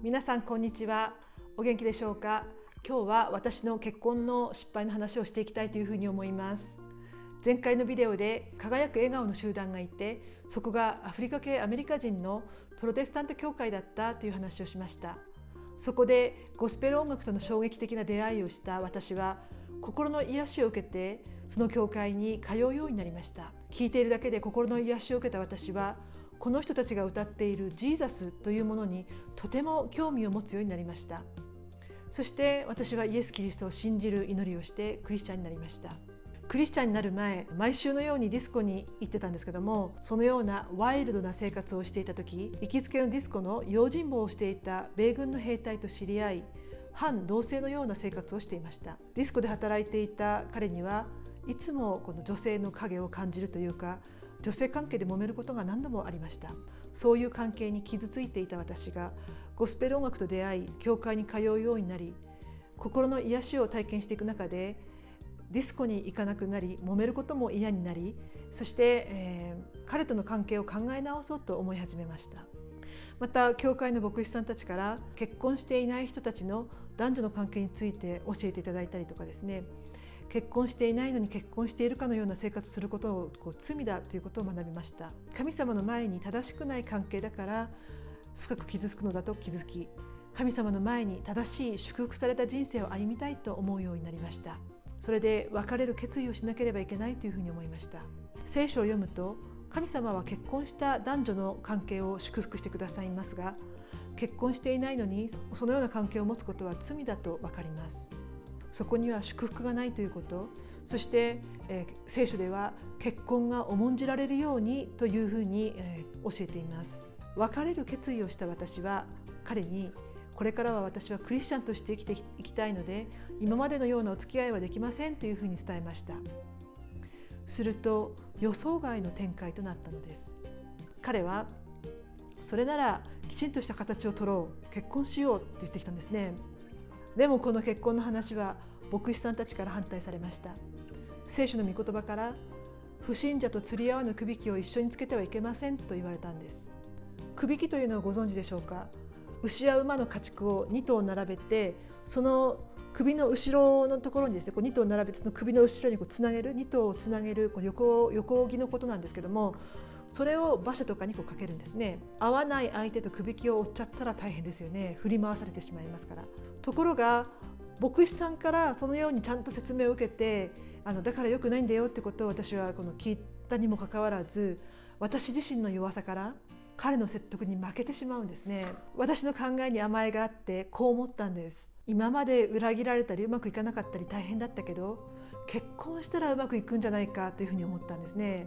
皆さんこんにちは。お元気でしょうか。今日は私の結婚の失敗の話をしていきたいというふうに思います。前回のビデオで輝く笑顔の集団がいて、そこがアフリカ系アメリカ人のプロテスタント教会だったという話をしました。そこでゴスペル音楽との衝撃的な出会いをした私は、心の癒しを受けてその教会に通うようになりました。聞いているだけで心の癒しを受けた私は、この人たちが歌っているジーザスというものにとても興味を持つようになりました。そして私はイエス・キリストを信じる祈りをしてクリスチャンになりました。クリスチャンになる前、毎週のようにディスコに行ってたんですけども、そのようなワイルドな生活をしていた時、行きつけのディスコの用心棒をしていた米軍の兵隊と知り合い、反同性のような生活をしていました。ディスコで働いていた彼にはいつもこの女性の影を感じるというか、女性関係で揉めることが何度もありました。そういう関係に傷ついていた私がゴスペル音楽と出会い、教会に通うようになり、心の癒しを体験していく中でディスコに行かなくなり、揉めることも嫌になり、そして、彼との関係を考え直そうと思い始めました。また教会の牧師さんたちから結婚していない人たちの男女の関係について教えていただいたりとかですね、結婚していないのに結婚しているかのような生活することを罪だということを学びました。神様の前に正しくない関係だから深く傷つくのだと気づき、神様の前に正しい祝福された人生を歩みたいと思うようになりました。それで別れる決意をしなければいけないというふうに思いました。聖書を読むと、神様は結婚した男女の関係を祝福してくださいますが、結婚していないのにそのような関係を持つことは罪だと分かります。そこには祝福がないということ、そして、聖書では結婚が重んじられるようにというふうに、教えています。別れる決意をした私は彼に、これからは私はクリスチャンとして生きていきたいので、今までのようなお付き合いはできませんというふうに伝えました。すると予想外の展開となったのです。彼は、それならきちんとした形を取ろう、結婚しようって言ってきたんですね。でもこの結婚の話は牧師さんたちから反対されました。聖書の御言葉から、不信者と釣り合わぬくびきを一緒につけてはいけませんと言われたんです。くびきというのをご存知でしょうか。牛や馬の家畜を2頭並べて、その首の後ろのところにですね、2頭並べてその首の後ろにつなげる、2頭をつなげる横置きのことなんですけども、それを馬車とかにかけるんですね。合わない相手とくびきを折っちゃったら大変ですよね。振り回されてしまいますから。ところが牧師さんからそのようにちゃんと説明を受けて、だから良くないんだよってことを私は聞いたにもかかわらず、私自身の弱さから彼の説得に負けてしまうんですね。私の考えに甘えがあってこう思ったんです。今まで裏切られたりうまくいかなかったり大変だったけど、結婚したらうまくいくんじゃないかというふうに思ったんですね。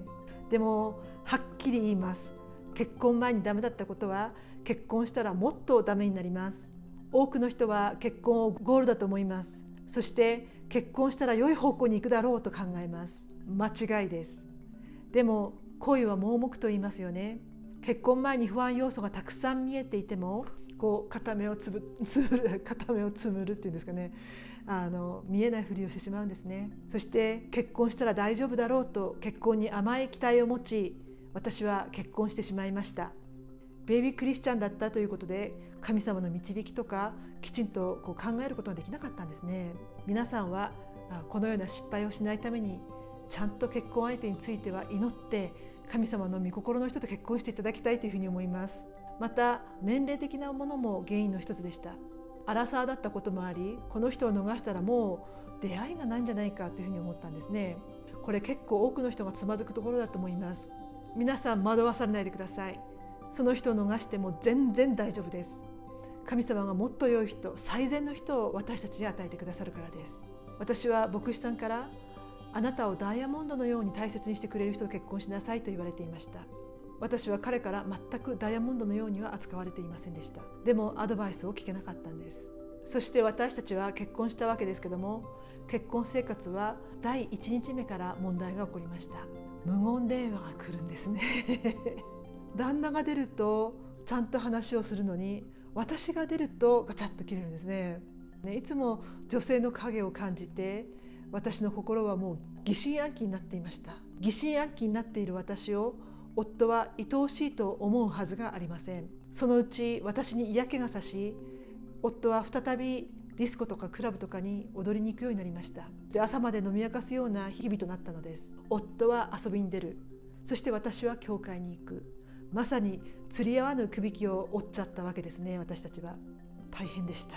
でもはっきり言います。結婚前にダメだったことは結婚したらもっとダメになります。多くの人は結婚をゴールだと思います。そして結婚したら良い方向に行くだろうと考えます。間違いです。でも恋は盲目と言いますよね。結婚前に不安要素がたくさん見えていても、片目をつむるっていうんですかね、見えないふりをしてしまうんですね。そして結婚したら大丈夫だろうと結婚に甘い期待を持ち、私は結婚してしまいました。ベイビークリスチャンだったということで、神様の導きとかきちんと考えることができなかったんですね。皆さんはこのような失敗をしないために、ちゃんと結婚相手については祈って神様の御心の人と結婚していただきたいというふうに思います。また年齢的なものも原因の一つでした。アラサーだったこともあり、この人を逃したらもう出会いがないんじゃないかというふうに思ったんですね。これ結構多くの人がつまずくところだと思います。皆さん惑わされないでください。その人を逃しても全然大丈夫です。神様がもっと良い人、最善の人を私たちに与えてくださるからです。私は牧師さんから、あなたをダイヤモンドのように大切にしてくれる人と結婚しなさいと言われていました。私は彼から全くダイヤモンドのようには扱われていませんでした。でもアドバイスを聞けなかったんです。そして私たちは結婚したわけですけども、結婚生活は第1日目から問題が起こりました。無言電話が来るんですね旦那が出るとちゃんと話をするのに、私が出るとガチャッと切れるんですね。いつも女性の影を感じて、私の心はもう疑心暗鬼になっていました。疑心暗鬼になっている私を夫は愛おしいと思うはずがありません。そのうち私に嫌気がさし、夫は再びディスコとかクラブとかに踊りに行くようになりました。で、朝まで飲み明かすような日々となったのです。夫は遊びに出る、そして私は教会に行く。まさに釣り合わぬくびきを折っちゃったわけですね。私たちは大変でした。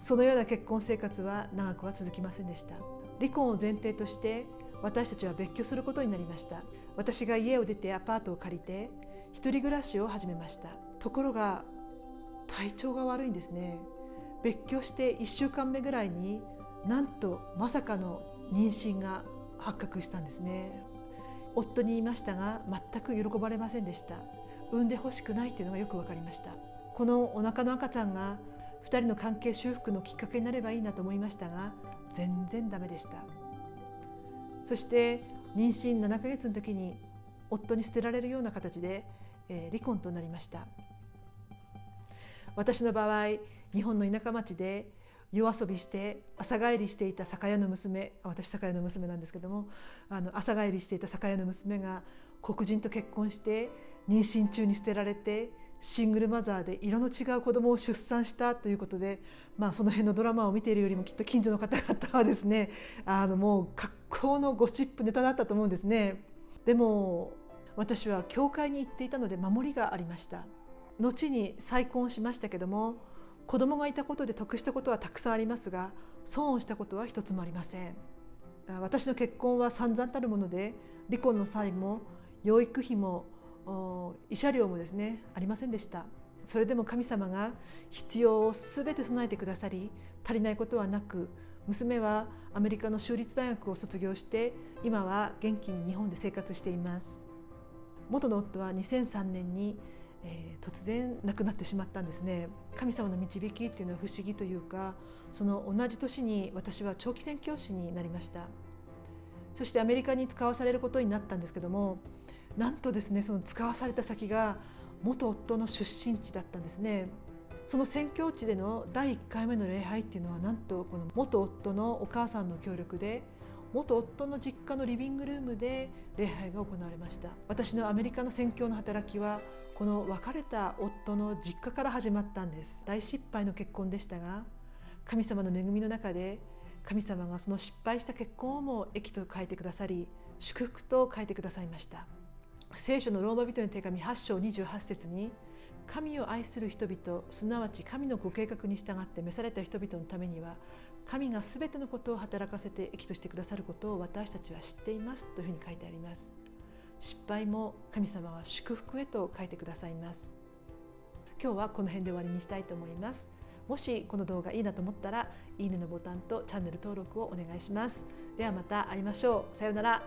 そのような結婚生活は長くは続きませんでした。離婚を前提として私たちは別居することになりました。私が家を出てアパートを借りて一人暮らしを始めました。ところが体調が悪いんですね。別居して1週間目ぐらいになんとまさかの妊娠が発覚したんですね。夫に言いましたが全く喜ばれませんでした。産んでほしくないというのがよく分かりました。このお腹の赤ちゃんが2人の関係修復のきっかけになればいいなと思いましたが、全然ダメでした。そして妊娠7ヶ月の時に夫に捨てられるような形で、離婚となりました。私の場合、日本の田舎町で夜遊びして朝帰りしていた酒屋の娘、私酒屋の娘なんですけども、朝帰りしていた酒屋の娘が黒人と結婚して妊娠中に捨てられてシングルマザーで色の違う子供を出産したということで、その辺のドラマを見ているよりもきっと近所の方々はですね、もう格好のゴシップネタだったと思うんですね。でも私は教会に行っていたので守りがありました。後に再婚しましたけども、子供がいたことで得したことはたくさんありますが、損をしたことは一つもありません。私の結婚は散々たるもので、離婚の際も養育費も慰謝料もですねありませんでした。それでも神様が必要をすべて備えてくださり、足りないことはなく、娘はアメリカの州立大学を卒業して今は元気に日本で生活しています。元の夫は2003年に突然亡くなってしまったんですね。神様の導きっていうのは不思議というか、その同じ年に私は長期宣教師になりました。そしてアメリカに使わされることになったんですけども、なんとですね、その使わされた先が元夫の出身地だったんですね。その宣教地での第1回目の礼拝っていうのは、なんとこの元夫のお母さんの協力で元夫の実家のリビングルームで礼拝が行われました。私のアメリカの宣教の働きはこの別れた夫の実家から始まったんです。大失敗の結婚でしたが、神様の恵みの中で神様がその失敗した結婚をも益と変えてくださり、祝福と変えてくださいました。聖書のローマ人の手紙8章28節に、神を愛する人々、すなわち神のご計画に従って召された人々のためには、神がすべてのことを働かせて益としてくださることを私たちは知っていますというふうに書いてあります。失敗も神様は祝福へと書いてくださいます。今日はこの辺で終わりにしたいと思います。もしこの動画いいなと思ったら、いいねのボタンとチャンネル登録をお願いします。ではまた会いましょう。さようなら。